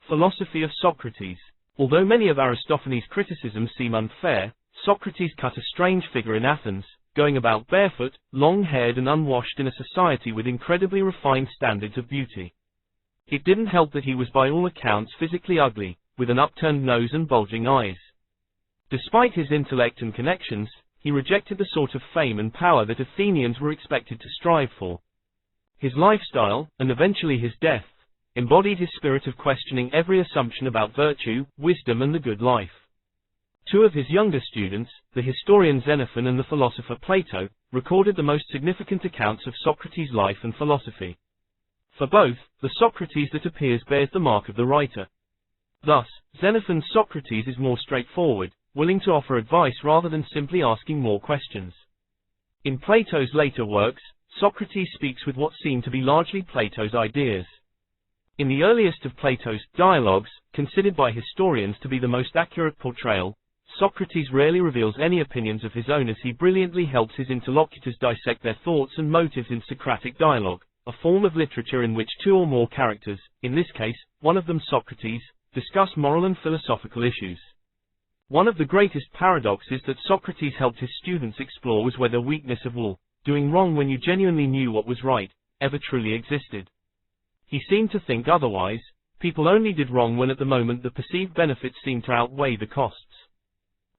Philosophy of Socrates. Although many of Aristophanes' criticisms seem unfair, Socrates cut a strange figure in Athens, going about barefoot, long-haired and unwashed in a society with incredibly refined standards of beauty. It didn't help that he was by all accounts physically ugly, with an upturned nose and bulging eyes. Despite his intellect and connections, he rejected the sort of fame and power that Athenians were expected to strive for. His lifestyle, and eventually his death, embodied his spirit of questioning every assumption about virtue, wisdom and the good life. Two of his younger students, the historian Xenophon and the philosopher Plato, recorded the most significant accounts of Socrates' life and philosophy. For both, the Socrates that appears bears the mark of the writer. Thus, Xenophon's Socrates is more straightforward, willing to offer advice rather than simply asking more questions. In Plato's later works, Socrates speaks with what seem to be largely Plato's ideas. In the earliest of Plato's dialogues, considered by historians to be the most accurate portrayal, Socrates rarely reveals any opinions of his own as he brilliantly helps his interlocutors dissect their thoughts and motives in Socratic dialogue, a form of literature in which two or more characters, in this case, one of them Socrates, discuss moral and philosophical issues. One of the greatest paradoxes that Socrates helped his students explore was whether weakness of will, doing wrong when you genuinely knew what was right, ever truly existed. He seemed to think otherwise. People only did wrong when at the moment the perceived benefits seemed to outweigh the costs.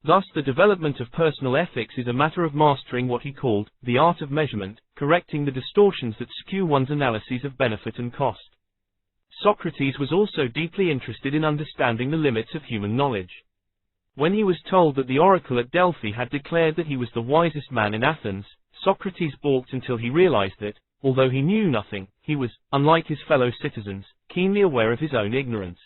Thus the development of personal ethics is a matter of mastering what he called the art of measurement, correcting the distortions that skew one's analyses of benefit and cost. Socrates was also deeply interested in understanding the limits of human knowledge. When he was told that the oracle at Delphi had declared that he was the wisest man in Athens, Socrates balked until he realized that, although he knew nothing, he was, unlike his fellow citizens, keenly aware of his own ignorance.